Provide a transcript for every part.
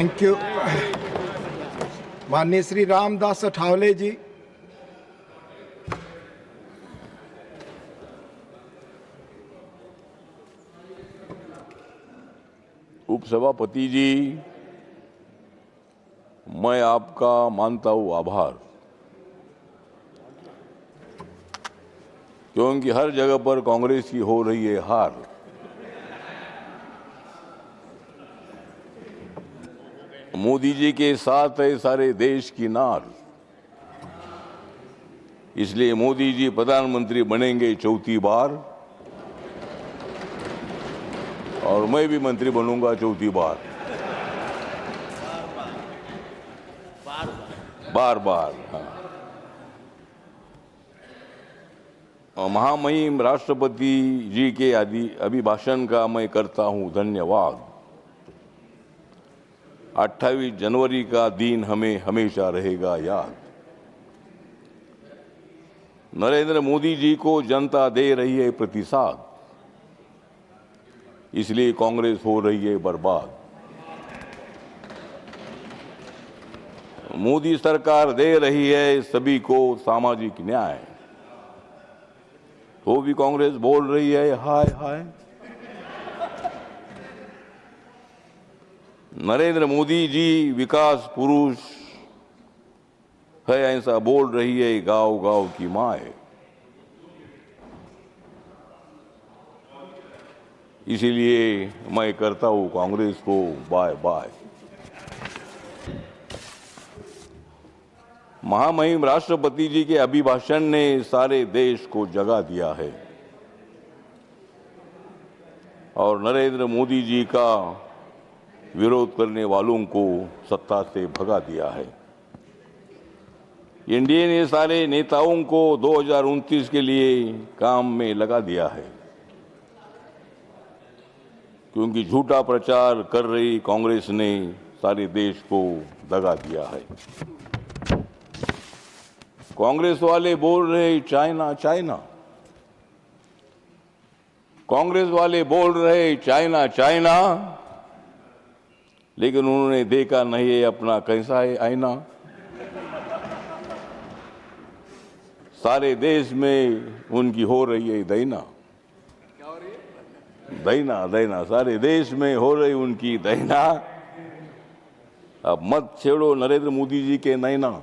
Thank you. माननीय श्री रामदास अठावले जी। उपसभापति जी, मैं आपका मानता हूं आभार, क्योंकि हर जगह पर कांग्रेस की हो रही है हार। मोदी जी के साथ है सारे देश की नार, इसलिए मोदी जी प्रधानमंत्री बनेंगे चौथी बार और मैं भी मंत्री बनूंगा चौथी बार, बार बार। हाँ। महामहिम राष्ट्रपति जी के अभिभाषण का मैं करता हूं धन्यवाद। 28 जनवरी का दिन हमें हमेशा रहेगा याद। नरेंद्र मोदी जी को जनता दे रही है प्रतिसाद, इसलिए कांग्रेस हो रही है बर्बाद। मोदी सरकार दे रही है सभी को सामाजिक न्याय, तो भी कांग्रेस बोल रही है हाय हाय। नरेंद्र मोदी जी विकास पुरुष है ऐसा बोल रही है गांव गांव की माए, इसीलिए मैं करता हूं कांग्रेस को बाय बाय। महामहिम राष्ट्रपति जी के अभिभाषण ने सारे देश को जगा दिया है और नरेंद्र मोदी जी का विरोध करने वालों को सत्ता से भगा दिया है। एनडीए ने सारे नेताओं को 2029 के लिए काम में लगा दिया है, क्योंकि झूठा प्रचार कर रही कांग्रेस ने सारे देश को दगा दिया है। कांग्रेस वाले बोल रहे चाइना चाइना, कांग्रेस वाले बोल रहे चाइना चाइना, लेकिन उन्होंने देखा नहीं है अपना कैसा है आईना। सारे देश में उनकी हो रही है दैना, दैना दैना, सारे देश में हो रही उनकी दैना। अब मत छेड़ो नरेंद्र मोदी जी के नैना।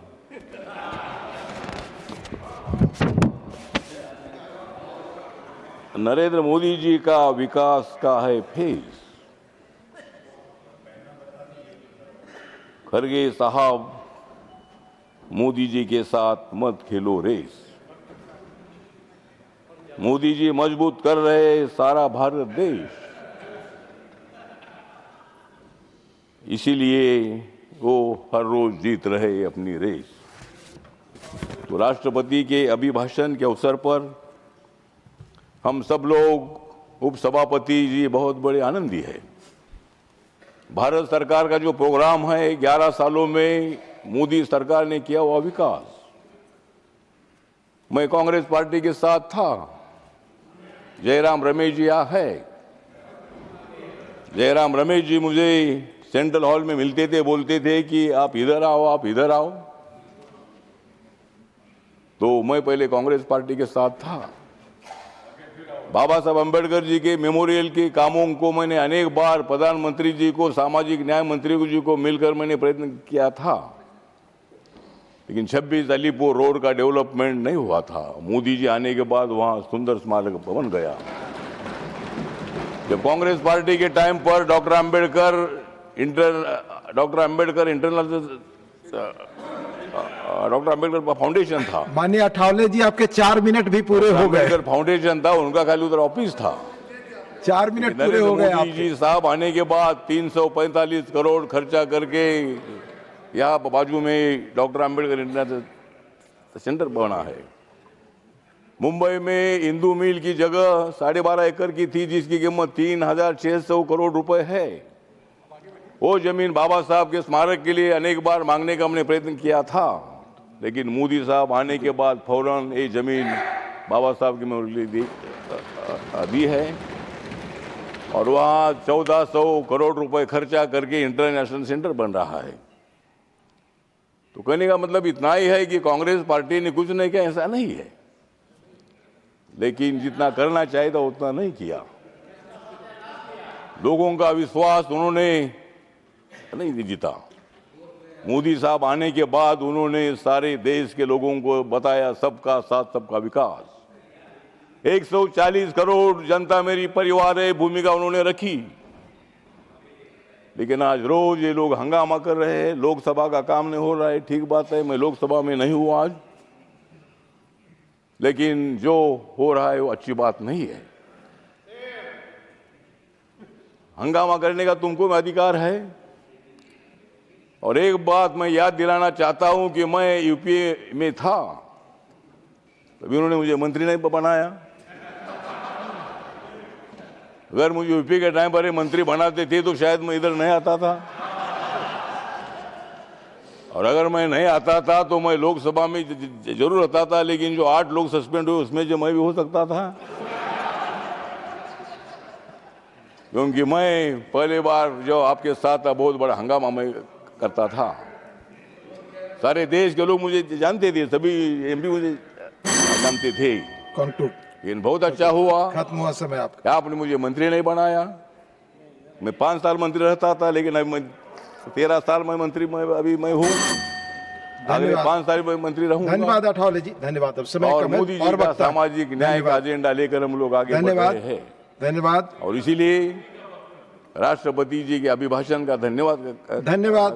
नरेंद्र मोदी जी का विकास का है फेज। खरगे साहब, मोदी जी के साथ मत खेलो रेस। मोदी जी मजबूत कर रहे सारा भारत देश, इसीलिए वो हर रोज जीत रहे अपनी रेस। तो राष्ट्रपति के अभिभाषण के अवसर पर हम सब लोग, उपसभापति जी बहुत बड़े आनंदी है। भारत सरकार का जो प्रोग्राम है, 11 सालों में मोदी सरकार ने किया हुआ विकास, मैं कांग्रेस पार्टी के साथ था। जयराम रमेश जी यहाँ है। जयराम रमेश जी मुझे सेंट्रल हॉल में मिलते थे, बोलते थे कि आप इधर आओ, आप इधर आओ। तो मैं पहले कांग्रेस पार्टी के साथ था। बाबा साहब अम्बेडकर जी के मेमोरियल के कामों को मैंने अनेक बार प्रधानमंत्री जी को, सामाजिक न्याय मंत्री जी को मिलकर मैंने प्रयत्न किया था, लेकिन 26 अलीपुर रोड का डेवलपमेंट नहीं हुआ था। मोदी जी आने के बाद वहां सुंदर स्मारक बन गया। जब कांग्रेस पार्टी के टाइम पर डॉक्टर अम्बेडकर फाउंडेशन था। माननीय अठावले जी, आपके 4 मिनट भी पूरे हो गए। अम्बेडकर फाउंडेशन था, उनका खाली उधर ऑफिस था। 4 मिनट पूरे हो गए। मोदी जी साहब आने के बाद 345 करोड़ खर्चा करके यहाँ बाजू में डॉक्टर अम्बेडकर इंटरनेशनल सेंटर बना है। मुंबई में इंदू मिल की जगह 12.5 एकड़ की थी, जिसकी कीमत 3600 करोड़ रुपए है। वो जमीन बाबा साहब के स्मारक के लिए अनेक बार मांगने का हमने प्रयत्न किया था, लेकिन मोदी साहब आने के बाद फौरन ये जमीन बाबा साहब की दी है। और वहाँ 1400 करोड़ रुपए खर्चा करके इंटरनेशनल सेंटर बन रहा है। तो कहने का मतलब इतना ही है कि कांग्रेस पार्टी ने कुछ नहीं किया, ऐसा नहीं है, लेकिन जितना करना चाहिए था उतना नहीं किया। लोगों का विश्वास उन्होंने नहीं जीता। मोदी साहब आने के बाद उन्होंने सारे देश के लोगों को बताया सबका साथ सबका विकास। 140 करोड़ जनता मेरी परिवार है भूमिका उन्होंने रखी, लेकिन आज रोज ये लोग हंगामा कर रहे हैं, लोकसभा का काम नहीं हो रहा है। ठीक बात है, मैं लोकसभा में नहीं हूं आज, लेकिन जो हो रहा है वो अच्छी बात नहीं है। हंगामा करने का तुमको अधिकार है। और एक बात मैं याद दिलाना चाहता हूं कि मैं यूपीए में था, तभी उन्होंने मुझे मंत्री नहीं बनाया। अगर मुझे यूपी के टाइम पर मंत्री बनाते थे तो शायद मैं इधर नहीं आता था, और अगर मैं नहीं आता था तो मैं लोकसभा में जरूर आता था, लेकिन जो 8 लोग सस्पेंड हुए उसमें जो मैं भी हो सकता था, क्योंकि मैं पहले बार जो आपके साथ था बहुत बड़ा हंगामा मैं करता था। सारे देश के लोग मुझे जानते थे, सभी एमपी मुझे जानते थे। लेकिन बहुत अच्छा हुआ, खत्म हुआ समय आपका। आपने मुझे मंत्री नहीं बनाया। मैं 5 साल मंत्री रहता था, लेकिन अभी मैं 13 साल में मंत्री अभी मैं हूँ, अगले 5 साल में मंत्री रहूंगा। धन्यवाद अठावले जी, धन्यवाद। अब समय और कम है, मोदी जी और का वक्त है। सामाजिक न्याय का एजेंडा लेकर हम लोग आगे बढ़ रहे हैं। धन्यवाद। और इसीलिए राष्ट्रपति जी के अभिभाषण का धन्यवाद। धन्यवाद।